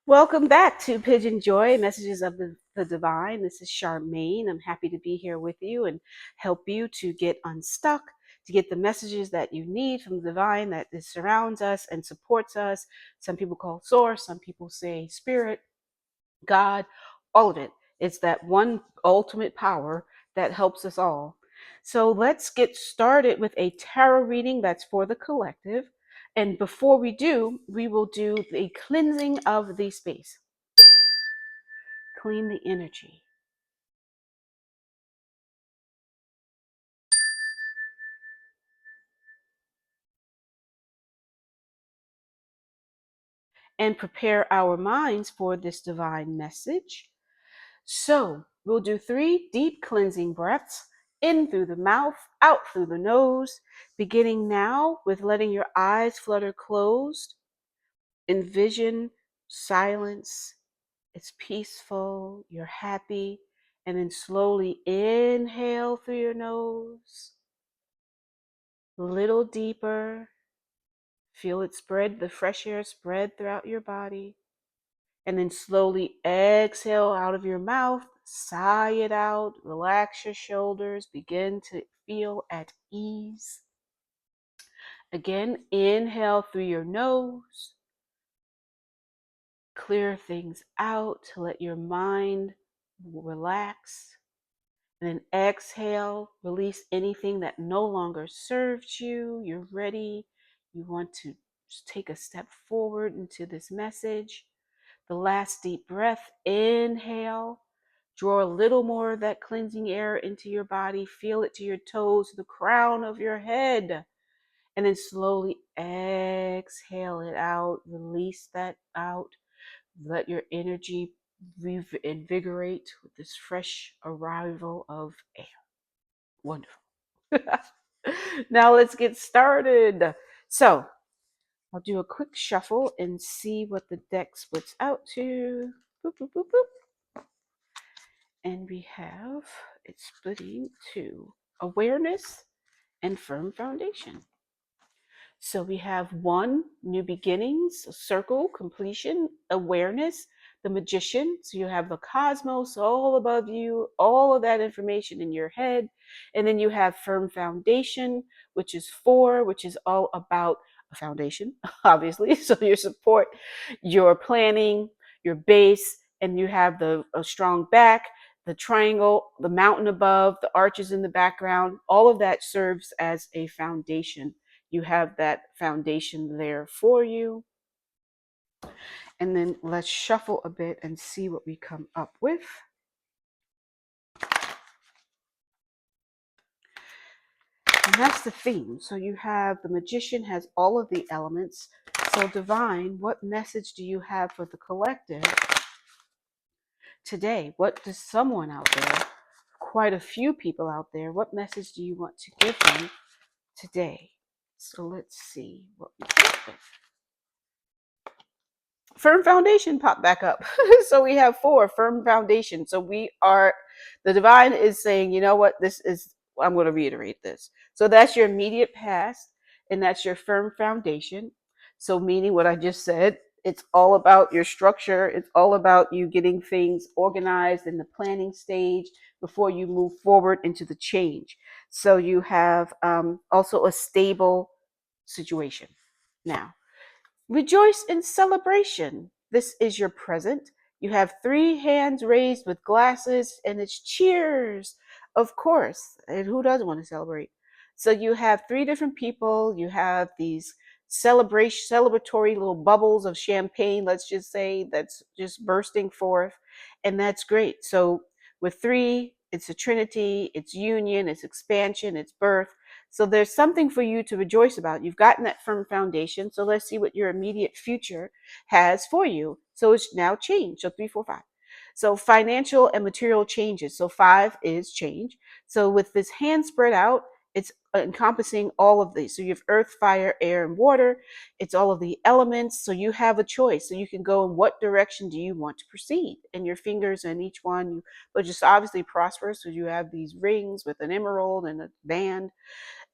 Welcome back to PYJynJoy, Messages of the Divine. This is Charmaine. I'm happy to be here with you and help you to get unstuck, to get the messages that you need from the divine that surrounds us and supports us. Some people call source, some people say spirit, God, all of it. It's that one ultimate power that helps us all. So let's get started with a tarot reading that's for the collective. And before we do, we will do the cleansing of the space. Clean the energy. And prepare our minds for this divine message. So we'll do 3 deep cleansing breaths, in through the mouth, out through the nose, beginning now with letting your eyes flutter closed. Envision silence. It's peaceful, you're happy, and then slowly inhale through your nose, a little deeper. Feel it spread, the fresh air spread throughout your body. And then slowly exhale out of your mouth, sigh it out, relax your shoulders, begin to feel at ease. Again, inhale through your nose, clear things out to let your mind relax. And then exhale, release anything that no longer serves you. You're ready. You want to just take a step forward into this message. The last deep breath, inhale. Draw a little more of that cleansing air into your body. Feel it to your toes, to the crown of your head. And then slowly exhale it out. Release that out. Let your energy invigorate with this fresh arrival of air. Wonderful. Now let's get started. So I'll do a quick shuffle and see what the deck splits out to. Boop, boop, boop, boop. And we have it splitting to awareness and firm foundation. So we have 1, new beginnings, circle, completion, awareness, the magician. So you have the cosmos all above you, all of that information in your head. And then you have firm foundation, which is 4, which is all about a foundation, obviously. So your support, your planning, your base, and you have a strong back, the triangle, the mountain above, the arches in the background. All of that serves as a foundation. You have that foundation there for you. And then let's shuffle a bit and see what we come up with. And that's the theme. So you have the magician has all of the elements. So divine, what message do you have for the collective today? What does someone out there, quite a few people out there, what message do you want to give them today? So let's see what we get with. Firm foundation popped back up. So we have 4, firm foundation. So the divine is saying, you know what, I'm going to reiterate this. So that's your immediate past, and that's your firm foundation. So meaning what I just said, it's all about your structure. It's all about you getting things organized in the planning stage before you move forward into the change. So you have also a stable situation. Now, rejoice in celebration. This is your present. You have 3 hands raised with glasses, and it's cheers, of course. And who doesn't want to celebrate? So you have 3 different people. You have these celebratory little bubbles of champagne, let's just say, that's just bursting forth. And that's great. So with 3, it's a trinity, it's union, it's expansion, it's birth. So there's something for you to rejoice about. You've gotten that firm foundation. So let's see what your immediate future has for you. So it's now change. So 3, 4, 5. So financial and material changes. So 5 is change. So with this hand spread out, it's encompassing all of these. So you have earth, fire, air, and water. It's all of the elements. So you have a choice. So you can go in what direction do you want to proceed. And your fingers in each one, but just obviously prosperous. So you have these rings with an emerald and a band,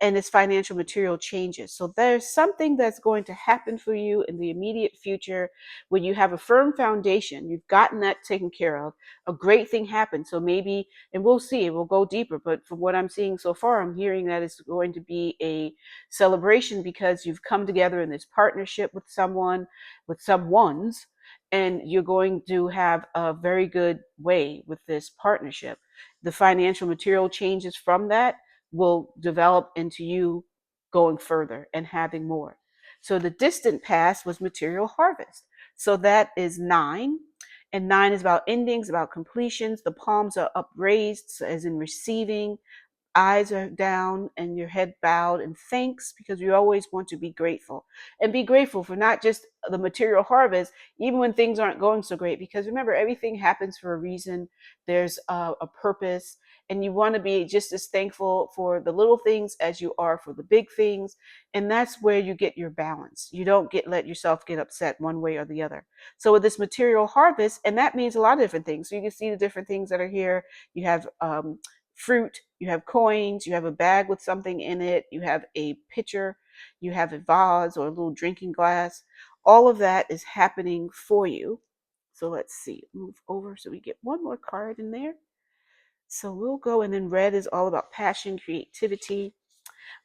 and its financial material changes. So there's something that's going to happen for you in the immediate future when you have a firm foundation. You've gotten that taken care of. A great thing happens. So maybe, and we'll see, we'll go deeper. But from what I'm seeing so far, I'm hearing that it's going to be a celebration because you've come together in this partnership with someone, with someones, and you're going to have a very good way with this partnership. The financial material changes from that will develop into you going further and having more. So the distant past was material harvest. So that is 9. And 9 is about endings, about completions. The palms are upraised, as in receiving. Eyes are down and your head bowed, and thanks, because you always want to be grateful, and be grateful for not just the material harvest, even when things aren't going so great, because remember, everything happens for a reason. There's a purpose, and you want to be just as thankful for the little things as you are for the big things. And that's where you get your balance. You don't let yourself get upset one way or the other. So with this material harvest, and that means a lot of different things. So you can see the different things that are here. You have fruit, you have coins, you have a bag with something in it, you have a pitcher, you have a vase or a little drinking glass. All of that is happening for you. So let's see, move over so we get one more card in there. So we'll go, and then red is all about passion, creativity.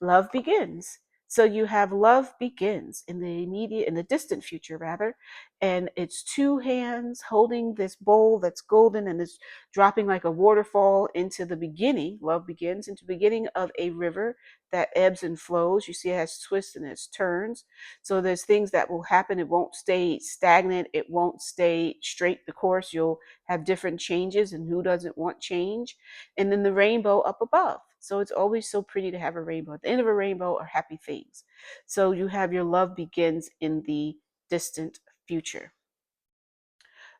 Love begins. So you have love begins in the distant future rather, and it's 2 hands holding this bowl that's golden and is dropping like a waterfall into the beginning. Love begins into the beginning of a river that ebbs and flows. You see it has twists and it turns. So there's things that will happen. It won't stay stagnant. It won't stay straight the course. You'll have different changes, and who doesn't want change? And then the rainbow up above. So it's always so pretty to have a rainbow. At the end of a rainbow are happy things. So you have your love begins in the distant future.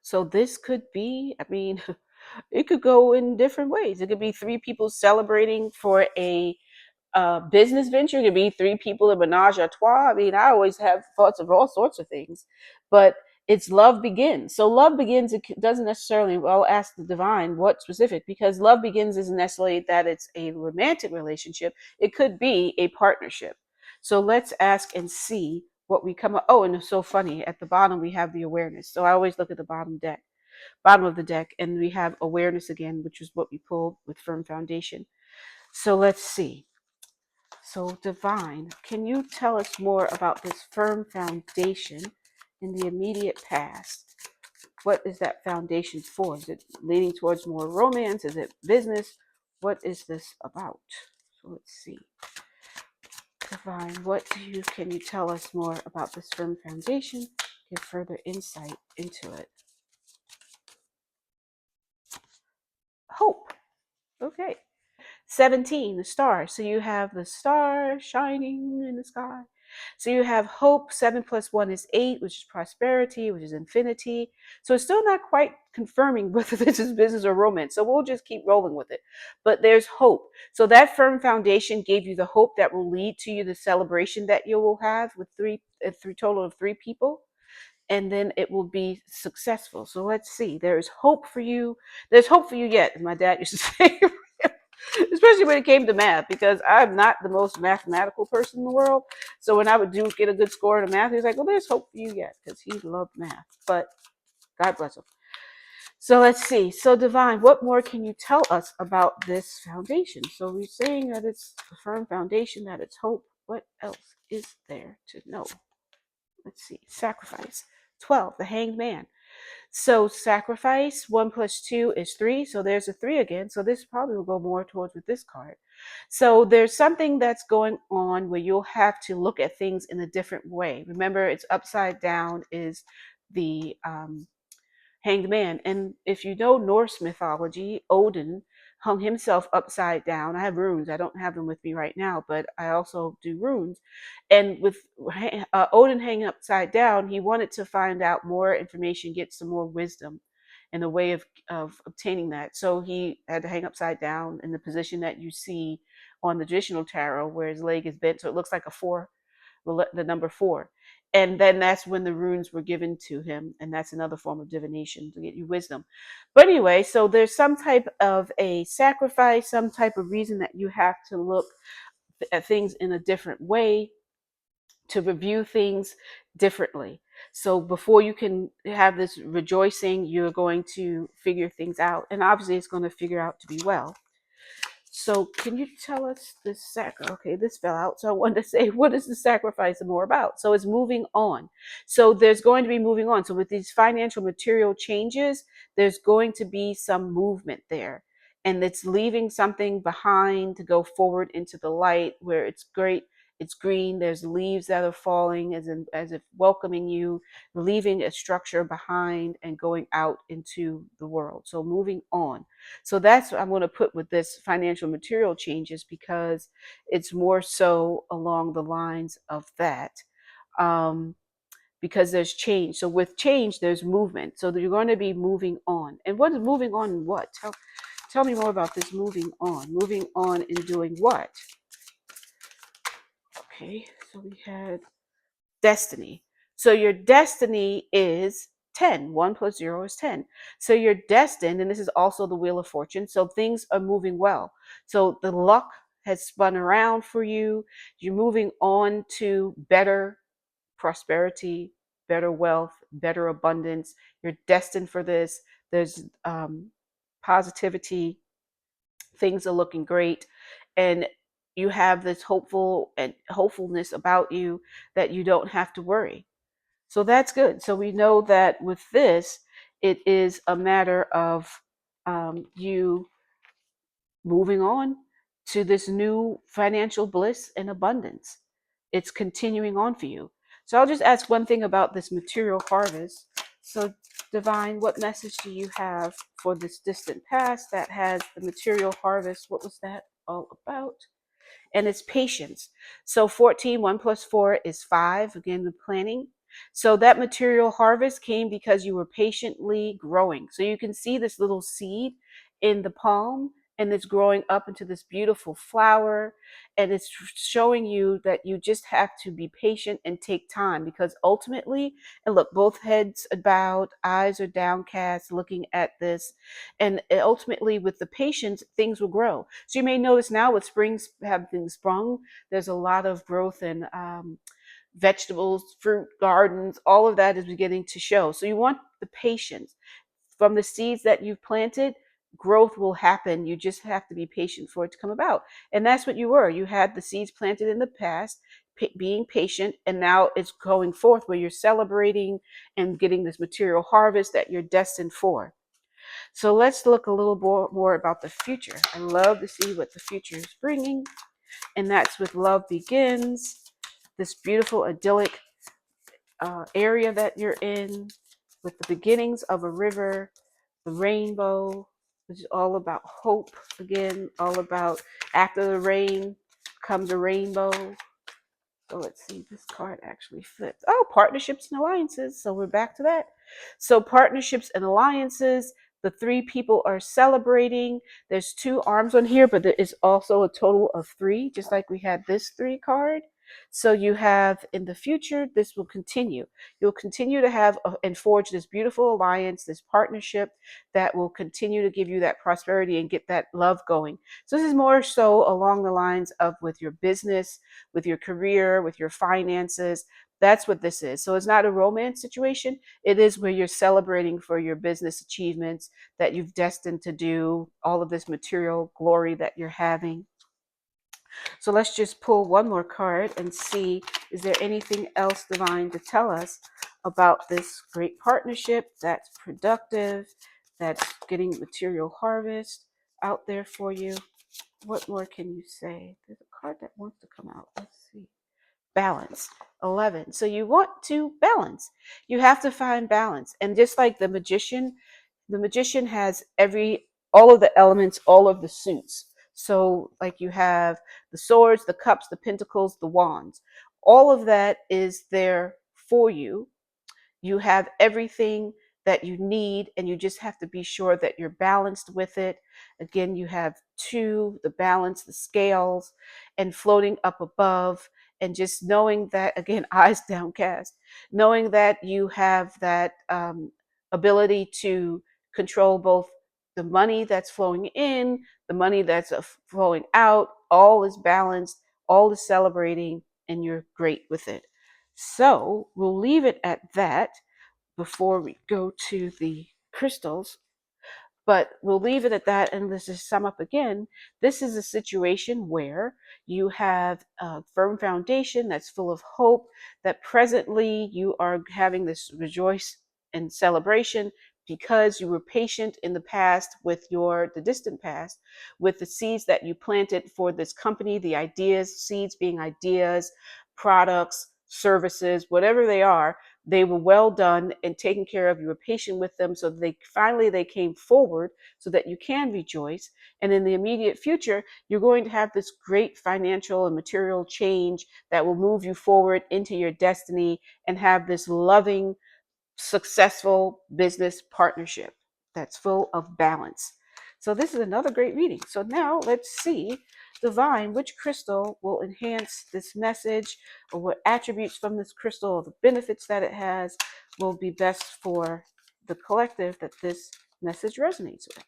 So this could be, I mean, it could go in different ways. It could be 3 people celebrating for a business venture. It could be 3 people in menage a trois. I mean, I always have thoughts of all sorts of things, but it's love begins. So love begins, it doesn't necessarily, well, ask the divine what specific, because love begins isn't necessarily that it's a romantic relationship. It could be a partnership. So let's ask and see what we come up. Oh, and it's so funny. At the bottom, we have the awareness. So I always look at the bottom of the deck, and we have awareness again, which is what we pulled with firm foundation. So let's see. So divine, can you tell us more about this firm foundation in the immediate past? What is that foundation for? Is it leaning towards more romance? Is it business? What is this about? So let's see. Divine, can you tell us more about this firm foundation? Give further insight into it. Hope. Okay. 17, the star. So you have the star shining in the sky. So you have hope. 7 plus 1 is 8, which is prosperity, which is infinity. So it's still not quite confirming whether this is business or romance. So we'll just keep rolling with it. But there's hope. So that firm foundation gave you the hope that will lead to you the celebration that you will have with three total of 3 people. And then it will be successful. So let's see. There's hope for you. There's hope for you yet, as my dad used to say. Especially when it came to math, because I'm not the most mathematical person in the world. So when I would get a good score in math, he was like, well, there's hope for you yet, because he loved math. But God bless him. So let's see. So divine, what more can you tell us about this foundation? So we're saying that it's a firm foundation, that it's hope. What else is there to know? Let's see. Sacrifice. 12, the hanged man. So sacrifice, 1 plus 2 is 3. So there's a 3 again. So this probably will go more towards with this card. So there's something that's going on where you'll have to look at things in a different way. Remember, it's upside down is the hanged man. And if you know Norse mythology, Odin hung himself upside down. I have runes. I don't have them with me right now, but I also do runes. And with Odin hanging upside down, he wanted to find out more information, get some more wisdom. and a way of obtaining that. So he had to hang upside down in the position that you see on the traditional tarot, where his leg is bent, so it looks like a four, the number four. And then that's when the runes were given to him, and that's another form of divination to get you wisdom. But anyway, so there's some type of a sacrifice, some type of reason that you have to look at things in a different way, to review things differently. So before you can have this rejoicing, you're going to figure things out, and obviously it's going to figure out to be well. So can you tell us this okay, this fell out. So I wanted to say, what is the sacrifice more about? So it's moving on. So there's going to be moving on. So with these financial material changes, there's going to be some movement there. And it's leaving something behind to go forward into the light where it's great. It's green. There's leaves that are falling as if welcoming you, leaving a structure behind and going out into the world. So moving on. So that's what I'm going to put with this financial material changes, because it's more so along the lines of that. Because there's change. So with change, there's movement. So you're going to be moving on. And what is moving on in what? Tell me more about this moving on. Moving on in doing what? Okay, so we had destiny. So your destiny is 10. 1 plus 0 is 10. So you're destined, and this is also the Wheel of Fortune. So things are moving well. So the luck has spun around for you. You're moving on to better prosperity, better wealth, better abundance. You're destined for this. There's positivity. Things are looking great. And you have this hopefulness about you that you don't have to worry. So that's good. So we know that with this, it is a matter of you moving on to this new financial bliss and abundance. It's continuing on for you. So I'll just ask one thing about this material harvest. So Divine, what message do you have for this distant past that has the material harvest? What was that all about? And it's patience. So 14, 1 plus 4 is 5. Again, the planning. So that material harvest came because you were patiently growing. So you can see this little seed in the palm, and it's growing up into this beautiful flower. And it's showing you that you just have to be patient and take time, because ultimately, and look, both heads are bowed, eyes are downcast, looking at this. And ultimately, with the patience, things will grow. So you may notice now with springs have been sprung, there's a lot of growth in vegetables, fruit gardens, all of that is beginning to show. So you want the patience. From the seeds that you've planted, growth will happen. You just have to be patient for it to come about. And that's what you were. You had the seeds planted in the past, being patient, and now it's going forth where you're celebrating and getting this material harvest that you're destined for. So let's look a little more about the future. I love to see what the future is bringing. And that's with Love Begins, this beautiful idyllic area that you're in, with the beginnings of a river, the rainbow, which is all about hope. Again, all about after the rain comes a rainbow. So let's see, this card actually flipped. Oh, partnerships and alliances. So we're back to that. So partnerships and alliances, the 3 people are celebrating. There's 2 arms on here, but there is also a total of 3, just like we had this 3 card. So you have in the future, this will continue. You'll continue to have and forge this beautiful alliance, this partnership that will continue to give you that prosperity and get that love going. So this is more so along the lines of with your business, with your career, with your finances. That's what this is. So it's not a romance situation. It is where you're celebrating for your business achievements that you've destined to do, all of this material glory that you're having. So let's just pull one more card and see, is there anything else divine to tell us about this great partnership that's productive, that's getting material harvest out there for you? What more can you say? There's a card that wants to come out. Let's see. Balance. 11. So you want to balance. You have to find balance. And just like the magician has all of the elements, all of the suits. So like you have the swords, the cups, the pentacles, the wands. All of that is there for you. You have everything that you need, and you just have to be sure that you're balanced with it. Again, you have two, the balance, the scales, and floating up above, and just knowing that, again, eyes downcast, knowing that you have that ability to control both the money that's flowing in, the money that's flowing out, all is balanced, all is celebrating, and you're great with it. So we'll leave it at that before we go to the crystals. But we'll leave it at that. And let's just sum up again. This is a situation where you have a firm foundation that's full of hope, that presently you are having this rejoice and celebration because you were patient in the past with the distant past, with the seeds that you planted for this company, the ideas, seeds being ideas, products, services, whatever they are. They were well done and taken care of. You were patient with them, so they came forward so that you can rejoice. And in the immediate future, you're going to have this great financial and material change that will move you forward into your destiny and have this loving, successful business partnership that's full of balance. So this is another great reading. So now let's see, divine, which crystal will enhance this message, or what attributes from this crystal or the benefits that it has will be best for the collective that this message resonates with.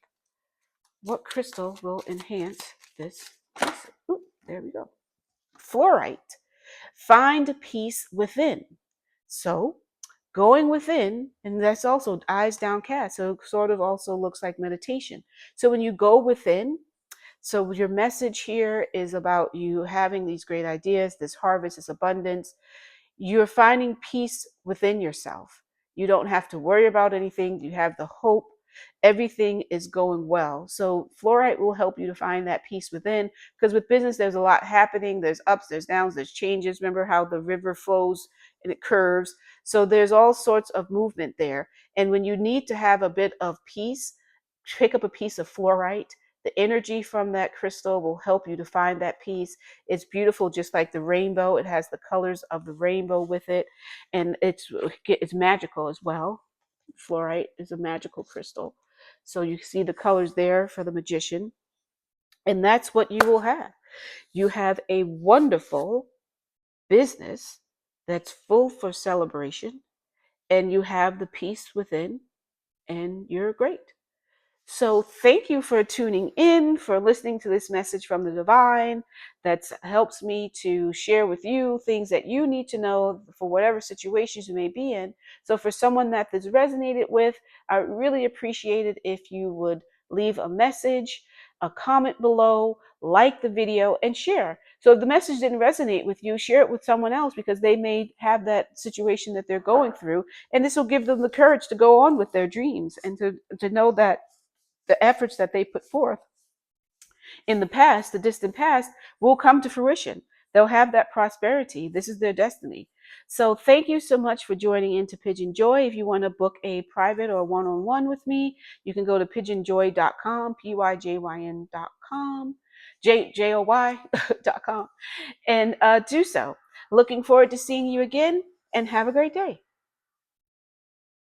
What crystal will enhance this message? Ooh, there we go. Fluorite. Find peace within. So going within, and that's also eyes downcast. So it sort of also looks like meditation. So when you go within, so your message here is about you having these great ideas, this harvest, this abundance. You're finding peace within yourself. You don't have to worry about anything. You have the hope. Everything is going well. So fluorite will help you to find that peace within, because with business, there's a lot happening. There's ups, there's downs, there's changes. Remember how the river flows and it curves. So there's all sorts of movement there. And when you need to have a bit of peace, pick up a piece of fluorite. The energy from that crystal will help you to find that peace. It's beautiful, just like the rainbow. It has the colors of the rainbow with it, and it's magical as well. Fluorite is a magical crystal. So you see the colors there for the magician. And that's what you will have. You have a wonderful business that's full for celebration, and you have the peace within, and you're great. So thank you for tuning in, for listening to this message from the divine that helps me to share with you things that you need to know for whatever situations you may be in. So for someone that this resonated with, I really appreciate it if you would leave a message, a comment below, like the video, and share. So if the message didn't resonate with you, share it with someone else, because they may have that situation that they're going through, and this will give them the courage to go on with their dreams, and to know that the efforts that they put forth in the past, the distant past, will come to fruition. They'll have that prosperity. This is their destiny. So thank you so much for joining into PYJynJoy. If you want to book a private or one-on-one with me, you can go to PYJynJoy.com, PYJYN.com, JOY.com, and do so. Looking forward to seeing you again, and have a great day.